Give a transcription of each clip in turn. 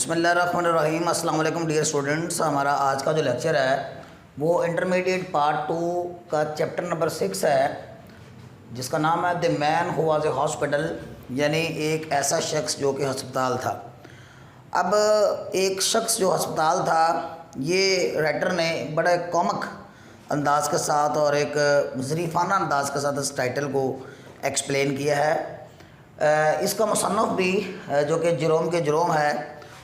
بسم اللہ الرحمن الرحیم۔ السلام علیکم ڈیئر اسٹوڈنٹس۔ ہمارا آج کا جو لیکچر ہے وہ انٹرمیڈیٹ پارٹ 2 کا چیپٹر نمبر 6 ہے، جس کا نام ہے دی مین ہو واز اے ہاسپٹل، یعنی ایک ایسا شخص جو کہ ہسپتال تھا۔ اب ایک شخص جو ہسپتال تھا، یہ رائٹر نے بڑے کامک انداز کے ساتھ اور ایک ظریفانہ انداز کے ساتھ اس ٹائٹل کو ایکسپلین کیا ہے۔ اس کا مصنف بھی جو کہ جروم ہے،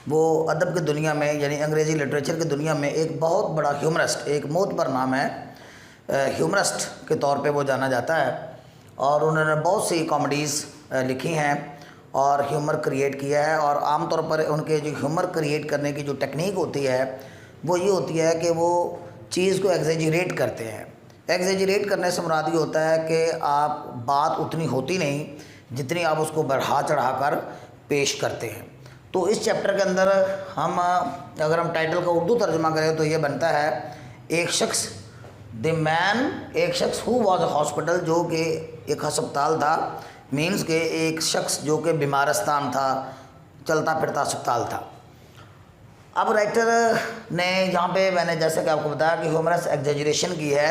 وہ ادب کی دنیا میں یعنی انگریزی لٹریچر کی دنیا میں ایک بہت بڑا ہیومرسٹ، ایک معتبر نام ہے، ہیومرسٹ کے طور پہ وہ جانا جاتا ہے، اور انہوں نے بہت سی کامیڈیز لکھی ہیں اور ہیومر کریٹ کیا ہے۔ اور عام طور پر ان کے جو ہیومر کریٹ کرنے کی جو ٹیکنیک ہوتی ہے وہ یہ ہوتی ہے کہ وہ چیز کو ایگزیجریٹ کرتے ہیں۔ ایگزیجریٹ کرنے سے مراد یہ ہوتا ہے کہ آپ بات اتنی ہوتی نہیں جتنی آپ اس کو بڑھا چڑھا کر پیش کرتے ہیں۔ تو اس چیپٹر کے اندر اگر ہم ٹائٹل کا اردو ترجمہ کریں تو یہ بنتا ہے ایک شخص، دی مین، ایک شخص ہو واز اے ہاسپٹل، جو کہ ایک ہسپتال تھا، مینس کہ ایک شخص جو کہ بیمارستان تھا، چلتا پھرتا ہسپتال تھا۔ اب رائٹر نے یہاں پہ میں نے جیسے کہ آپ کو بتایا کہ ہیومرس ایگزیجریشن کی ہے،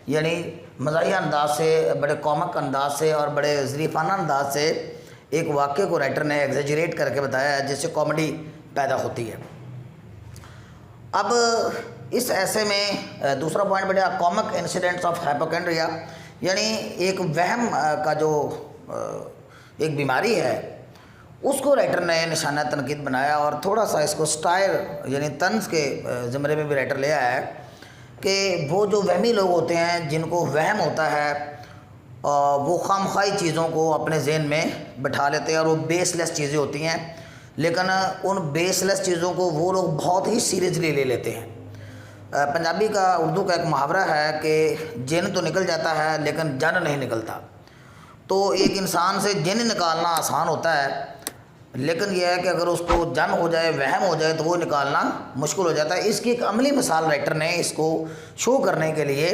یعنی مزاحیہ انداز سے، بڑے کامک انداز سے اور بڑے ظریفانہ انداز سے ایک واقعے کو رائٹر نے ایگزیجریٹ کر کے بتایا ہے، جس سے کامیڈی پیدا ہوتی ہے۔ اب اس ایسے میں دوسرا پوائنٹ بڑھیا کامک انسیڈنٹس آف ہائپوکینڈریا، یعنی ایک وہم کا جو ایک بیماری ہے اس کو رائٹر نے نشانہ تنقید بنایا، اور تھوڑا سا اس کو سٹائر یعنی طنز کے زمرے میں بھی رائٹر لے آیا ہے کہ وہ جو وہمی لوگ ہوتے ہیں جن کو وہم ہوتا ہے، وہ خامخواہی چیزوں کو اپنے ذہن میں بٹھا لیتے ہیں، اور وہ بیس لیس چیزیں ہوتی ہیں، لیکن ان بیس لیس چیزوں کو وہ لوگ بہت ہی سیریسلی لے لیتے ہیں۔ پنجابی کا، اردو کا ایک محاورہ ہے کہ جن تو نکل جاتا ہے لیکن جن نہیں نکلتا۔ تو ایک انسان سے جن نکالنا آسان ہوتا ہے، لیکن یہ ہے کہ اگر اس کو جن ہو جائے، وہم ہو جائے، تو وہ نکالنا مشکل ہو جاتا ہے۔ اس کی ایک عملی مثال رائٹر نے اس کو شو کرنے کے لیے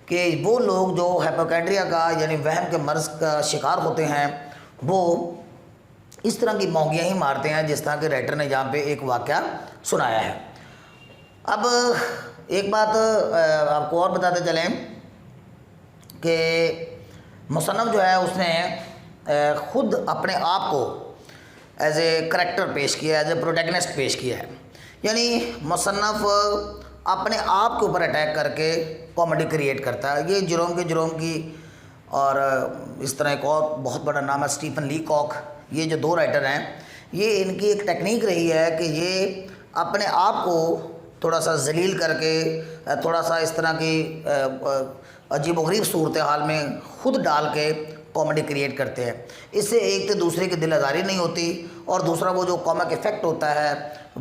کہ وہ لوگ جو ہائپوکینڈریا کا یعنی وہم کے مرض کا شکار ہوتے ہیں، وہ اس طرح کی مونگیاں ہی مارتے ہیں جس طرح کہ رائٹر نے یہاں پہ ایک واقعہ سنایا ہے۔ اب ایک بات آپ کو اور بتاتے چلیں کہ مصنف جو ہے اس نے خود اپنے آپ کو ایز اے کریکٹر پیش کیا ہے، ایز اے پروٹیگنسٹ پیش کیا ہے، یعنی مصنف اپنے آپ کے اوپر اٹیک کر کے کامیڈی کریٹ کرتا ہے۔ یہ جروم کی اور اس طرح ایک اور بہت بڑا نام ہے اسٹیفن لی کاک، یہ جو دو رائٹر ہیں، یہ ان کی ایک ٹیکنیک رہی ہے کہ یہ اپنے آپ کو تھوڑا سا ذلیل کر کے، تھوڑا سا اس طرح کی عجیب و غریب صورتحال میں خود ڈال کے کامیڈی کریٹ کرتے ہیں۔ اس سے ایک تو دوسرے کی دل آزاری نہیں ہوتی، اور دوسرا وہ جو کامک ایفیکٹ ہوتا ہے،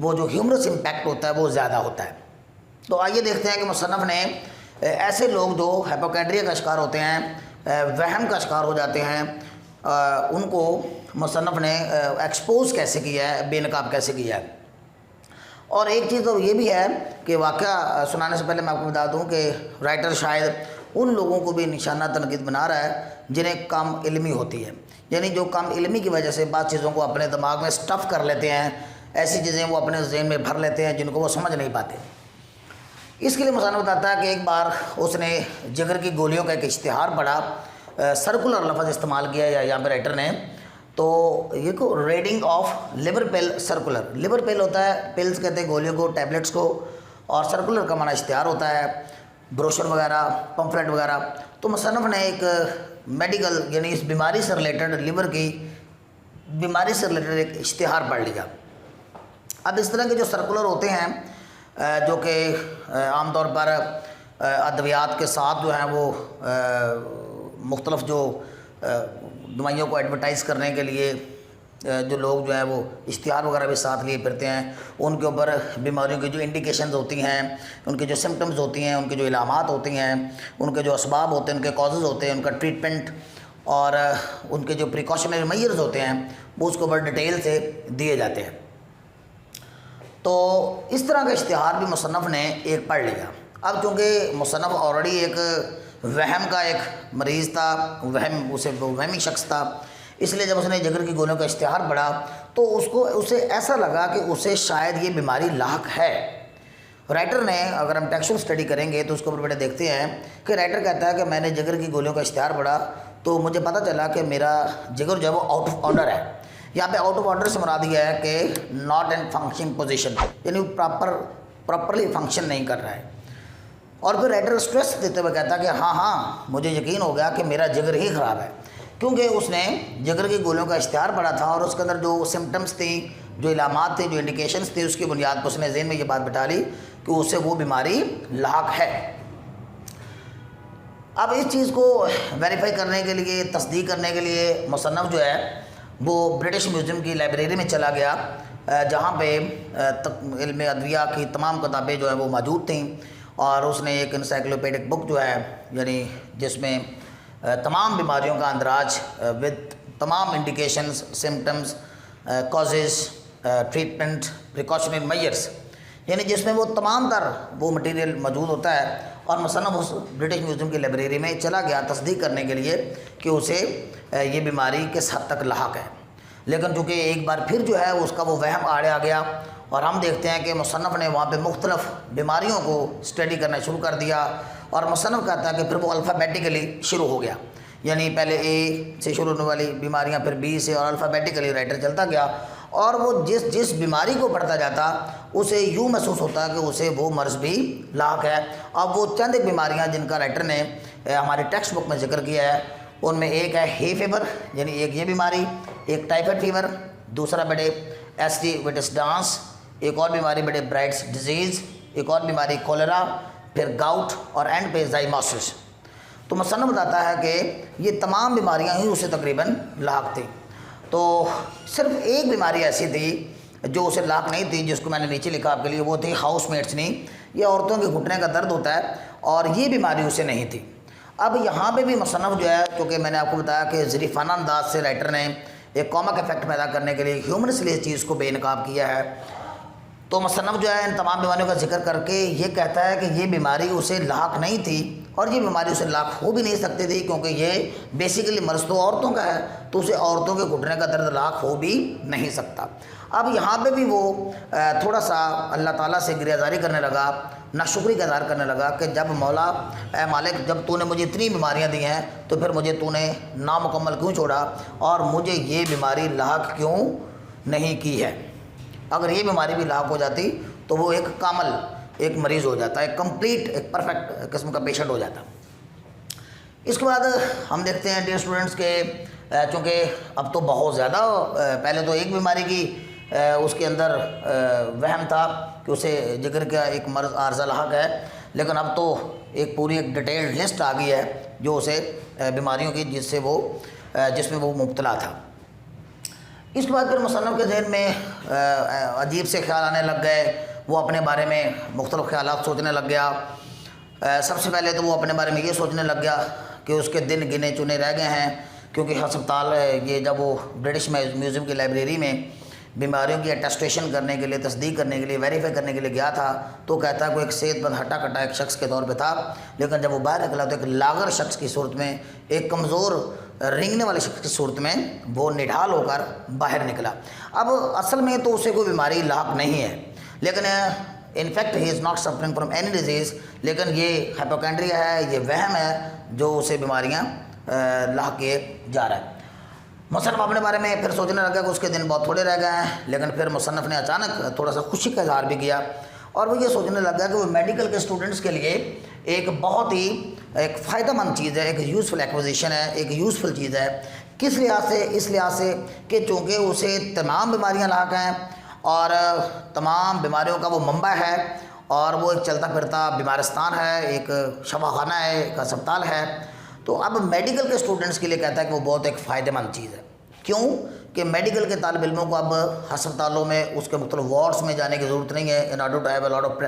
وہ جو ہیومرس امپیکٹ ہوتا ہے، وہ زیادہ ہوتا ہے۔ تو آئیے دیکھتے ہیں کہ مصنف نے ایسے لوگ جو ہائپوکینڈریا کا شکار ہوتے ہیں، وہم کا شکار ہو جاتے ہیں، ان کو مصنف نے ایکسپوز کیسے کیا ہے، بے نقاب کیسے کیا ہے۔ اور ایک چیز تو یہ بھی ہے کہ واقعہ سنانے سے پہلے میں آپ کو بتا دوں کہ رائٹر شاید ان لوگوں کو بھی نشانہ تنقید بنا رہا ہے جنہیں کم علمی ہوتی ہے، یعنی جو کم علمی کی وجہ سے بعض چیزوں کو اپنے دماغ میں سٹف کر لیتے ہیں، ایسی چیزیں وہ اپنے ذہن میں بھر لیتے ہیں جن کو وہ سمجھ نہیں پاتے۔ اس کے لیے مصنف بتاتا ہے کہ ایک بار اس نے جگر کی گولیوں کا ایک اشتہار پڑھا، سرکولر لفظ استعمال کیا یا یہاں پہ رائٹر نے، تو یہ کو reading of lever pull circular, lever pull ہوتا ہے، پلز کہتے ہیں گولیوں کو، ٹیبلٹس کو، اور سرکولر کا معنی اشتہار ہوتا ہے، بروشر وغیرہ، پمفلٹ وغیرہ۔ تو مصنف نے ایک میڈیکل یعنی اس بیماری سے ریلیٹڈ، لیور کی بیماری سے ریلیٹڈ ایک اشتہار پڑھ لیا۔ اب اس طرح کے جو سرکولر ہوتے ہیں، جو کہ عام طور پر ادویات کے ساتھ جو ہیں وہ مختلف جو دوائیوں کو ایڈورٹائز کرنے کے لیے جو لوگ جو ہیں وہ اشتہار وغیرہ بھی ساتھ لیے پھرتے ہیں، ان کے اوپر بیماریوں کی جو انڈیکیشنز ہوتی ہیں، ان کی جو سمٹمز ہوتی ہیں، ان کی جو علامات ہوتی ہیں، ان کے جو اسباب ہوتے ہیں، ان کے کازز ہوتے ہیں، ان کا ٹریٹمنٹ اور ان کے جو پریکاشنری میئرز ہوتے ہیں، وہ اس کو بڑے ڈیٹیل سے دیے جاتے ہیں۔ تو اس طرح کا اشتہار بھی مصنف نے ایک پڑھ لیا۔ اب چونکہ مصنف آلریڈی ایک وہم کا ایک مریض تھا، وہمی شخص تھا، اس لیے جب اس نے جگر کی گولیوں کا اشتہار پڑھا تو اسے ایسا لگا کہ اسے شاید یہ بیماری لاحق ہے۔ رائٹر نے، اگر ہم ٹیکسچوئل اسٹڈی کریں گے تو اس کو بیٹے دیکھتے ہیں کہ رائٹر کہتا ہے کہ میں نے جگر کی گولیوں کا اشتہار پڑھا تو مجھے پتہ چلا کہ میرا جگر جو ہے وہ آؤٹ آف آرڈر ہے۔ یہاں پہ آؤٹ آف آرڈر سے مراد یہ ہے کہ ناٹ ان فنکشننگ پوزیشن، یعنی پراپرلی فنکشن نہیں کر رہا ہے۔ اور پھر رائٹر اسٹریس دیتے ہوئے کہتا ہے کہ ہاں مجھے یقین ہو گیا کہ میرا جگر ہی خراب ہے، کیونکہ اس نے جگر کی گولیوں کا اشتہار پڑھا تھا اور اس کے اندر جو سمٹمز تھیں، جو علامات تھیں، جو انڈیکیشنز تھیں، اس کی بنیاد پر اس نے ذہن میں یہ بات بٹھا لی کہ اسے وہ بیماری لاحق ہے۔ اب اس چیز کو ویریفائی کرنے کے لیے، تصدیق کرنے کے لیے مصنف جو ہے وہ برٹش میوزیم کی لائبریری میں چلا گیا، جہاں پہ علم ادویہ کی تمام کتابیں جو ہیں وہ موجود تھیں، اور اس نے ایک انسائکلوپیڈک بک جو ہے، یعنی جس میں تمام بیماریوں کا اندراج ود تمام indications, symptoms, causes, treatment, precautionary measures, یعنی جس میں وہ تمام تر وہ مٹیریل موجود ہوتا ہے، اور مصنف اس برٹش میوزیم کی لائبریری میں چلا گیا تصدیق کرنے کے لیے کہ اسے یہ بیماری کس حد تک لاحق ہے۔ لیکن چونکہ ایک بار پھر جو ہے اس کا وہ وہم آڑے آ گیا، اور ہم دیکھتے ہیں کہ مصنف نے وہاں پہ مختلف بیماریوں کو اسٹڈی کرنا شروع کر دیا، اور مصنف کہتا ہے کہ پھر وہ الفابیٹیکلی شروع ہو گیا، یعنی پہلے اے سے شروع ہونے والی بیماریاں، پھر بی سے، اور الفابیٹیکلی رائٹر چلتا گیا، اور وہ جس بیماری کو پڑھتا جاتا اسے یوں محسوس ہوتا کہ اسے وہ مرض بھی لاحق ہے۔ اب وہ چند ایک بیماریاں جن کا رائٹر نے ہماری ٹیکسٹ بک میں ذکر کیا ہے، ان میں ایک ہے ہے فیور، یعنی ایک یہ بیماری، ایک ٹائیفائڈ فیور، دوسرا بیٹے ایسٹی وٹس ڈانس، ایک اور بیماری بیٹے برائٹس ڈیزیز، ایک اور بیماری کولرا، پھر گاؤٹ، اور اینڈ پہ زائماسس۔ تو مصنف بتاتا ہے کہ یہ تمام بیماریاں ہی اسے تقریباً لاحق تھیں، تو صرف ایک بیماری ایسی تھی جو اسے لاحق نہیں تھی، جس کو میں نے نیچے لکھا آپ کے لیے، وہ تھی ہاؤس میٹس نہیں، یہ عورتوں کے گھٹنے کا درد ہوتا ہے، اور یہ بیماری اسے نہیں تھی۔ اب یہاں پہ بھی مصنف جو ہے، کیونکہ میں نے آپ کو بتایا کہ ظریفانہ انداز سے رائٹر نے ایک کامک افیکٹ پیدا کرنے کے لیے ہیومرسلی اس چیز کو بے نقاب کیا ہے، تو مصنف جو ہے ان تمام بیماریوں کا ذکر کر کے یہ کہتا ہے کہ یہ بیماری اسے لاحق نہیں تھی، اور یہ بیماری اسے لاحق ہو بھی نہیں سکتی تھی، کیونکہ یہ بیسیکلی مرض تو عورتوں کا ہے، تو اسے عورتوں کے گھٹنے کا درد لاحق ہو بھی نہیں سکتا۔ اب یہاں پہ بھی وہ تھوڑا سا اللہ تعالیٰ سے گریزاری کرنے لگا، ناشکری کا اظہار کرنے لگا کہ جب مولا اے مالک، جب تو نے مجھے اتنی بیماریاں دی ہیں تو پھر مجھے تو نے نامکمل کیوں چھوڑا، اور مجھے یہ بیماری لاحق کیوں نہیں کی ہے۔ اگر یہ بیماری بھی لاحق ہو جاتی تو وہ ایک کامل ایک مریض ہو جاتا، ایک کمپلیٹ، ایک پرفیکٹ قسم کا پیشنٹ ہو جاتا۔ اس کے بعد ہم دیکھتے ہیں ڈیئر اسٹوڈنٹس کے چونکہ اب تو بہت زیادہ، پہلے تو ایک بیماری کی اس کے اندر وہم تھا کہ اسے جگر کا ایک مرض عارضہ لاحق ہے، لیکن اب تو ایک پوری ایک ڈیٹیلڈ لسٹ آ گئی ہے جو اسے بیماریوں کی جس میں وہ مبتلا تھا۔ اس کے بعد پھر مصنف کے ذہن میں عجیب سے خیال آنے لگ گئے، وہ اپنے بارے میں مختلف خیالات سوچنے لگ گیا۔ سب سے پہلے تو وہ اپنے بارے میں یہ سوچنے لگ گیا کہ اس کے دن گنے چنے رہ گئے ہیں، کیونکہ ہسپتال یہ جب وہ برٹش میوزیم کی لائبریری میں بیماریوں کی اٹیسٹیشن کرنے کے لیے، تصدیق کرنے کے لیے، ویریفائی کرنے کے لیے گیا تھا، تو کہتا ہے کوئی ایک صحت مند ہٹا کٹا ایک شخص کے طور پہ تھا، لیکن جب وہ باہر نکلا تو ایک لاغر شخص کی صورت میں، ایک کمزور رینگنے والے شخص کی صورت میں وہ نڈھال ہو کر باہر نکلا۔ اب اصل میں تو اسے کوئی بیماری لاحق نہیں ہے، لیکن in fact he is not suffering from any disease, لیکن یہ ہائپوکینڈریا ہے، یہ وہم ہے جو اسے بیماریاں لاحق کیے جا رہا ہے۔ مصنف اپنے بارے میں پھر سوچنے لگا کہ اس کے دن بہت تھوڑے رہ گئے ہیں، لیکن پھر مصنف نے اچانک تھوڑا سا خوشی کا اظہار بھی کیا، اور وہ یہ سوچنے لگا کہ وہ میڈیکل کے اسٹوڈنٹس کے لیے ایک بہت ہی ایک فائدہ مند چیز ہے، ایک یوزفل ایکوزیشن ہے، ایک یوزفل چیز ہے۔ کس لحاظ سے؟ اس لحاظ سے کہ چونکہ اسے تمام بیماریاں لاحق ہیں، اور تمام بیماریوں کا وہ منبع ہے، اور وہ ایک چلتا پھرتا بیمارستان ہے، ایک شفاخانہ ہے، ایک ہسپتال ہے، تو اب میڈیکل کے اسٹوڈنٹس کے لیے کہتا ہے کہ وہ بہت ایک فائدہ مند چیز ہے۔ کیوں کہ میڈیکل کے طالب علموں کو اب ہسپتالوں میں اس کے مختلف وارڈس میں جانے کی ضرورت نہیں ہے، in order to have a lot of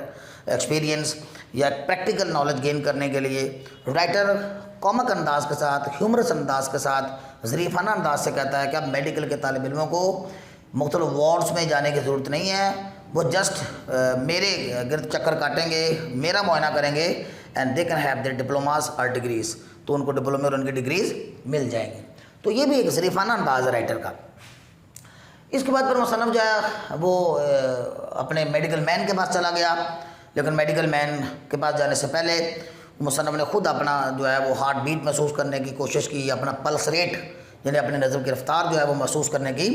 experience, یا پریکٹیکل نالج گین کرنے کے لیے رائٹر کامک انداز کے ساتھ، ہیومرس انداز کے ساتھ، ظریفانہ انداز سے کہتا ہے کہ اب میڈیکل کے طالب علموں کو مختلف وارڈس میں جانے کی ضرورت نہیں ہے، وہ جسٹ میرے گرد چکر کاٹیں گے، میرا معائنہ کریں گے، and they can have their diplomas اور ڈگریز، تو ان کو ڈپلومے اور ان کی ڈگریز مل جائیں گی۔ تو یہ بھی ایک ظریفانہ انداز ہے رائٹر کا. اس کے بعد پھر مصنف جو ہے وہ اپنے میڈیکل مین کے پاس چلا گیا، لیکن میڈیکل مین کے پاس جانے سے پہلے مصنف نے خود اپنا جو ہے وہ ہارٹ بیٹ محسوس کرنے کی کوشش کی، اپنا پلس ریٹ یعنی اپنے نظم کی رفتار جو ہے وہ محسوس کرنے کی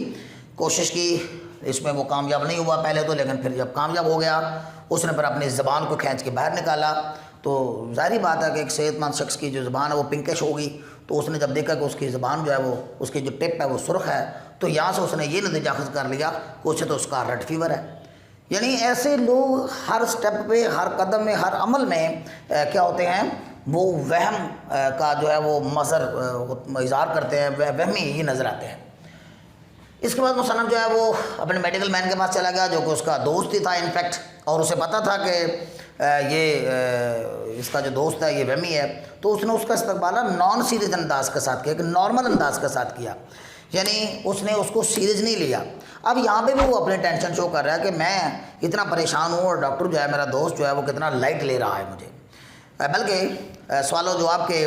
کوشش کی. اس میں وہ کامیاب نہیں ہوا پہلے تو، لیکن پھر جب کامیاب ہو گیا اس نے پھر اپنی زبان کو کھینچ کے باہر نکالا. تو ظاہری بات ہے کہ ایک صحت مند شخص کی جو زبان ہے وہ پنکش ہوگی، تو اس نے جب دیکھا کہ اس کی زبان جو ہے وہ اس کی جو ٹپ ہے وہ سرخ ہے، تو یہاں سے اس نے یہ نتیجہ اخذ کر لیا کہ اسے تو اسکارلٹ فیور ہے. یعنی ایسے لوگ ہر سٹیپ پہ، ہر قدم میں، ہر عمل میں کیا ہوتے ہیں، وہ وہم کا جو ہے وہ مظہر اظہار کرتے ہیں، وہمی ہی نظر آتے ہیں. اس کے بعد مصنف جو ہے وہ اپنے میڈیکل مین کے پاس چلا گیا جو کہ اس کا دوست ہی تھا انفیکٹ، اور اسے پتہ تھا کہ یہ اس کا جو دوست ہے یہ وہمی ہے. تو اس نے اس کا استقبال نان سیریز انداز کے ساتھ کیا، کہ نارمل انداز کے ساتھ کیا، یعنی اس نے اس کو سیریز نہیں لیا. اب یہاں پہ بھی وہ اپنے ٹینشن شو کر رہا ہے کہ میں اتنا پریشان ہوں اور ڈاکٹر جو ہے میرا دوست جو ہے وہ کتنا لائٹ لے رہا ہے مجھے. بلکہ سوال و جواب کے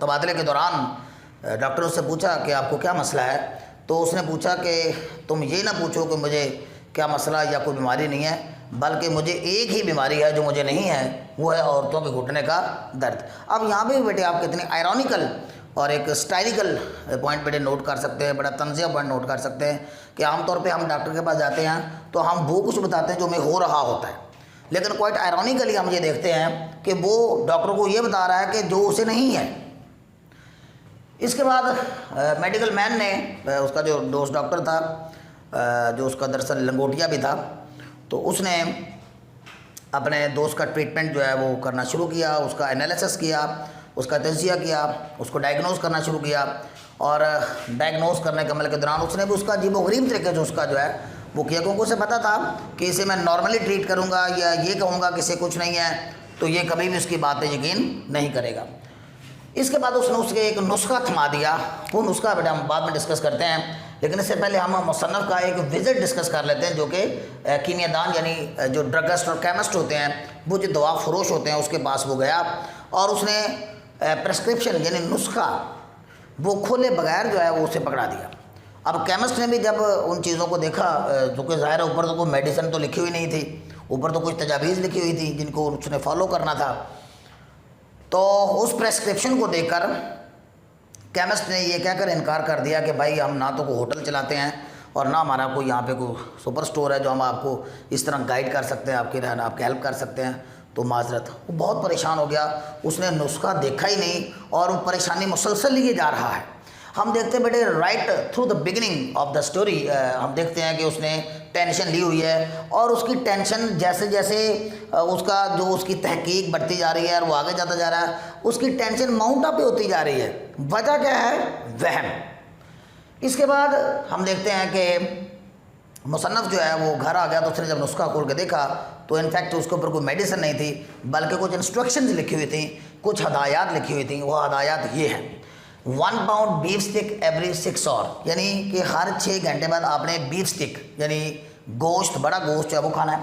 تبادلے کے دوران ڈاکٹر اس سے پوچھا کہ آپ کو کیا مسئلہ ہے، تو اس نے پوچھا کہ تم یہ نہ پوچھو کہ مجھے کیا مسئلہ یا کوئی بیماری نہیں ہے، بلکہ مجھے ایک ہی بیماری ہے جو مجھے نہیں ہے، وہ ہے عورتوں کے گھٹنے کا درد. اب یہاں پہ بھی بیٹے آپ کتنے آئرونیکل اور ایک اسٹائریکل پوائنٹ بیٹے نوٹ کر سکتے ہیں، بڑا طنزیہ پوائنٹ نوٹ کر سکتے ہیں کہ عام طور پہ ہم ڈاکٹر کے پاس جاتے ہیں تو ہم وہ کچھ بتاتے ہیں جو ہمیں ہو رہا ہوتا ہے، لیکن کوائٹ آئرونیکلی ہم یہ دیکھتے ہیں کہ وہ ڈاکٹر کو یہ بتا رہا ہے کہ جو اسے نہیں ہے. اس کے بعد میڈیکل مین نے، اس کا جو دوست ڈاکٹر تھا جو اس کا دراصل لنگوٹیا بھی تھا، تو اس نے اپنے دوست کا ٹریٹمنٹ جو ہے وہ کرنا شروع کیا، اس کا انالیسس کیا، اس کا تجزیہ کیا، اس کو ڈائگنوز کرنا شروع کیا. اور ڈائگنوز کرنے کے عمل کے دوران اس نے بھی اس کا عجیب و غریب طریقے سے اس کا جو ہے وہ کیا، کیونکہ اسے پتہ تھا کہ اسے میں نارملی ٹریٹ کروں گا یا یہ کہوں گا کہ اسے کچھ نہیں ہے تو یہ کبھی بھی اس کی باتیں یقین نہیں کرے گا. اس کے بعد اس نے اس کے ایک نسخہ تھما دیا. وہ نسخہ بیٹا ہم بعد میں ڈسکس کرتے ہیں، لیکن اس سے پہلے ہم مصنف کا ایک وزٹ ڈسکس کر لیتے ہیں جو کہ کیمیا دان یعنی جو ڈرگسٹ اور کیمسٹ ہوتے ہیں، وہ جو دوا فروش ہوتے ہیں، اس کے پاس وہ گیا اور اس نے پرسکرپشن یعنی نسخہ وہ کھولے بغیر جو ہے وہ اسے پکڑا دیا. اب کیمسٹ نے بھی جب ان چیزوں کو دیکھا، جو کہ ظاہر ہے اوپر تو کوئی میڈیسن تو لکھی ہوئی نہیں تھی، اوپر تو کچھ تجاویز لکھی ہوئی تھی جن کو اس نے فالو کرنا تھا، تو اس پریسکرپشن کو دیکھ کر کیمسٹ نے یہ کہہ کر انکار کر دیا کہ بھائی ہم نہ تو کوئی ہوٹل چلاتے ہیں اور نہ ہمارا کوئی یہاں پہ کوئی سپر سٹور ہے جو ہم آپ کو اس طرح گائیڈ کر سکتے ہیں، آپ کی ہیلپ کر سکتے ہیں. تو معذرت. وہ بہت پریشان ہو گیا، اس نے نسخہ دیکھا ہی نہیں اور وہ پریشانی مسلسل لیے جا رہا ہے. ہم دیکھتے ہیں بیٹے right through the beginning of the story ہم دیکھتے ہیں کہ اس نے ٹینشن لی ہوئی ہے، اور اس کی ٹینشن جیسے جیسے اس کا جو اس کی تحقیق بڑھتی جا رہی ہے اور وہ آگے جاتا جا رہا ہے، اس کی ٹینشن ماؤنٹ اپ پہ ہوتی جا رہی ہے. وجہ کیا ہے؟ وہم. اس کے بعد ہم دیکھتے ہیں کہ مصنف جو ہے وہ گھر آ گیا تو اس نے جب نسخہ کھول کے دیکھا تو انفیکٹ اس کے اوپر کوئی میڈیسن نہیں تھی، بلکہ کچھ انسٹرکشنز لکھی ہوئی تھیں، کچھ ہدایات لکھی ہوئی تھیں. وہ ہدایات یہ ہیں: 1 pound beef stick every 6 hours، یعنی کہ ہر 6 گھنٹے بعد آپ نے بیف سٹک یعنی گوشت، بڑا گوشت جو ہے وہ کھانا ہے.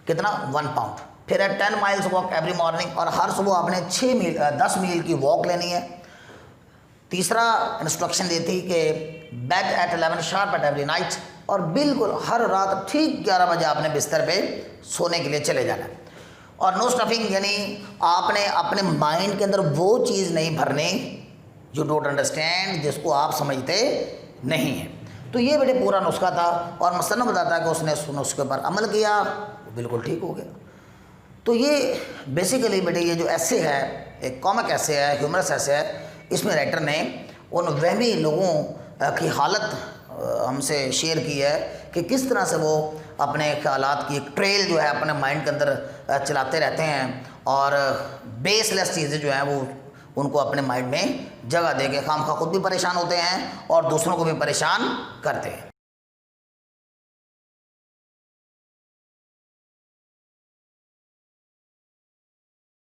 کتنا؟ 1 pound. پھر ہے 10 miles walk every morning، اور ہر صبح آپ نے 10 میل کی واک لینی ہے. تیسرا انسٹرکشن یہ تھی کہ bed at 11 sharp at every night، اور بالکل ہر رات ٹھیک 11 بجے آپ نے بستر پہ سونے کے لیے چلے جانا ہے. اور نو اسٹفنگ، یعنی آپ نے اپنے مائنڈ کے اندر وہ چیز نہیں بھرنی یو ڈونٹ انڈرسٹینڈ، جس کو آپ سمجھتے نہیں ہیں. تو یہ بیٹے پورا نسخہ تھا، اور مصنف بتاتا ہے کہ اس نے اس نسخے پر عمل کیا، وہ بالکل ٹھیک ہو گیا. تو یہ بیسیکلی بیٹے یہ جو ایسے ہے، ایک کامک ایسے ہے، ہیومرس ایسے ہے، اس میں رائٹر نے ان وہمی لوگوں کی حالت ہم سے شیئر کی ہے کہ کس طرح سے وہ اپنے خیالات کی ایک ٹریل جو ہے اپنے مائنڈ کے اندر چلاتے رہتے ہیں، اور بیس لیس چیزیں جو ہیں وہ ان کو اپنے مائنڈ میں جگہ دے کے خام خواہ خود بھی پریشان ہوتے ہیں اور دوسروں کو بھی پریشان کرتے ہیں.